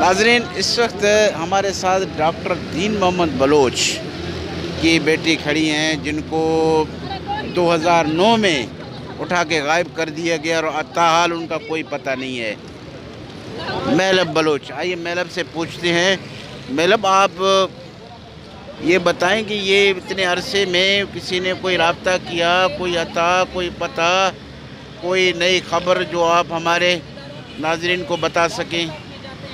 नाजरीन, इस वक्त हमारे साथ डॉक्टर दीन मोहम्मद बलोच की बेटी खड़ी हैं, जिनको 2009 में उठा के गायब कर दिया गया और ताहाल उनका कोई पता नहीं है। मेलब बलोच, आइए मेलब से पूछते हैं। मेलब, आप ये बताएं कि ये इतने अरसे में किसी ने कोई राब्ता किया, कोई अता, कोई पता, कोई नई खबर जो आप हमारे नाजरीन को बता सकें?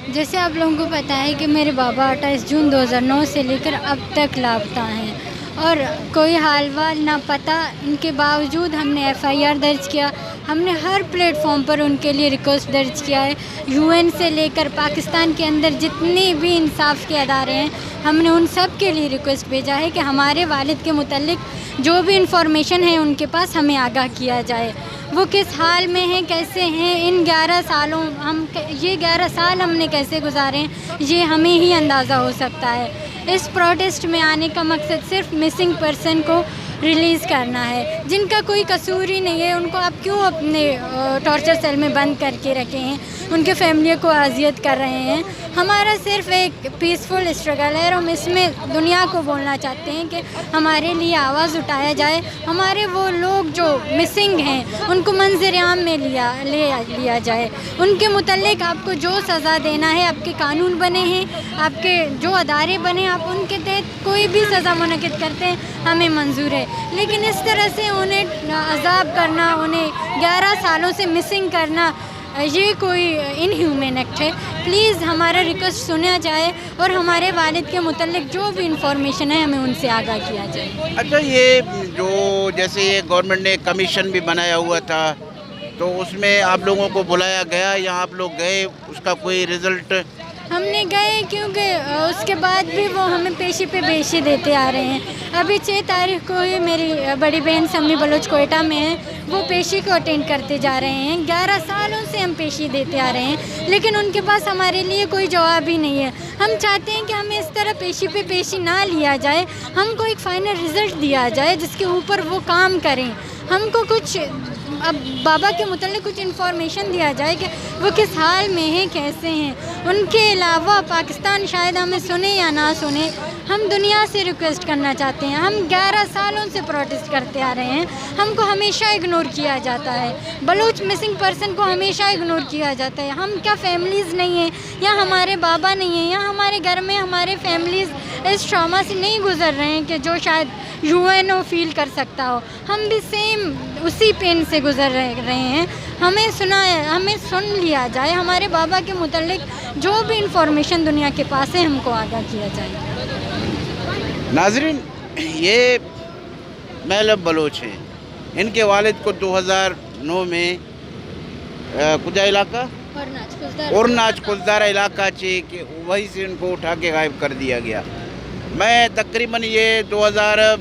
जैसे आप लोगों को पता है कि मेरे बाबा 28 जून 2009 से लेकर अब तक लापता हैं और कोई हाल वाल ना पता। इनके बावजूद हमने FIR दर्ज किया, हमने हर प्लेटफॉर्म पर उनके लिए रिक्वेस्ट दर्ज किया है। UN से लेकर पाकिस्तान के अंदर जितने भी इंसाफ के अदारे हैं, हमने उन सब के लिए रिक्वेस्ट भेजा है कि हमारे वालिद के मुतल्लिक जो भी इंफॉर्मेशन है उनके पास हमें आगाह किया जाए। वो किस हाल में हैं, कैसे हैं, इन 11 सालों ये 11 साल हमने कैसे गुजारे हैं, ये हमें ही अंदाज़ा हो सकता है। इस प्रोटेस्ट में आने का मकसद सिर्फ मिसिंग पर्सन को रिलीज़ करना है, जिनका कोई कसूर ही नहीं है। उनको आप क्यों अपने टॉर्चर सेल में बंद करके रखे हैं, उनके फैमिली को अजियत कर रहे हैं। हमारा सिर्फ एक पीसफुल स्ट्रगल है और हम इसमें दुनिया को बोलना चाहते हैं कि हमारे लिए आवाज़ उठाया जाए। हमारे वो लोग जो मिसिंग हैं उनको मंजर-ए-आम में लिया जाए। उनके मुतल्लिक आपको जो सज़ा देना है, आपके कानून बने हैं, आपके जो अदारे बने, आप उनके तहत कोई भी सज़ा मुनक़िद करते हैं, हमें मंजूर है। लेकिन इस तरह से उन्हें अज़ाब करना, उन्हें 11 सालों से मिसिंग करना, ये कोई इनह्यूमन एक्ट है। प्लीज़ हमारा रिक्वेस्ट सुना जाए और हमारे वालिद के मुतल्लिक जो भी इंफॉर्मेशन है हमें उनसे आगाह किया जाए। अच्छा, ये जो जैसे ये गवर्नमेंट ने कमीशन भी बनाया हुआ था, तो उसमें आप लोगों को बुलाया गया या आप लोग गए, उसका कोई रिज़ल्ट? हमने गए क्योंकि उसके बाद भी वो हमें पेशी पे पेशी देते आ रहे हैं। अभी 6 तारीख को ही मेरी बड़ी बहन सम्मी बलोच कोयटा में है, वो पेशी को अटेंड करते जा रहे हैं। 11 सालों से हम पेशी देते आ रहे हैं, लेकिन उनके पास हमारे लिए कोई जवाब ही नहीं है। हम चाहते हैं कि हमें इस तरह पेशी पे पेशी ना लिया जाए, हमको एक फ़ाइनल रिज़ल्ट दिया जाए जिसके ऊपर वो काम करें। हमको कुछ अब बाबा के मुतल्लिक कुछ इन्फॉर्मेशन दिया जाए कि वो किस हाल में हैं, कैसे हैं। उनके अलावा पाकिस्तान शायद हमें सुने या ना सुने, हम दुनिया से रिक्वेस्ट करना चाहते हैं। हम 11 सालों से प्रोटेस्ट करते आ रहे हैं, हमको हमेशा इग्नोर किया जाता है। बलूच मिसिंग पर्सन को हमेशा इग्नोर किया जाता है। हम क्या फैमिलीज़ नहीं हैं, या हमारे बाबा नहीं हैं, या हमारे घर में हमारे फैमिलीज़ इस ट्रॉमा से नहीं गुजर रहे हैं कि जो शायद UNO फील कर सकता हो। हम भी सेम उसी पेन से गुजर रहे हैं। हमें सुन लिया जाए, हमारे बाबा के मुतल्लिक जो भी इंफॉर्मेशन दुनिया के पास है हमको आगाह किया जाए। नाजरीन, ये मेलब बलोच हैं। इनके वालिद को 2009 में कुजा इलाका औरनाच कुलदारा इलाका चे कि वहीं से इनको उठा के गायब कर दिया गया। मैं तकरीबन ये 2009,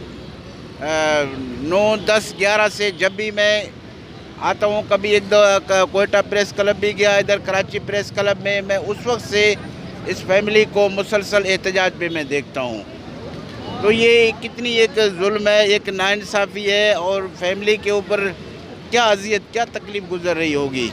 10, 11 से जब भी मैं आता हूँ, कभी एक दो कोयटा प्रेस क्लब भी गया, इधर कराची प्रेस क्लब में, मैं उस वक्त से इस फैमिली को मुसलसल एहतजाज पे मैं देखता हूँ। तो ये कितनी एक जुल्म है, एक नाइंसाफ़ी है, और फैमिली के ऊपर क्या अज़ियत, क्या तकलीफ़ गुजर रही होगी।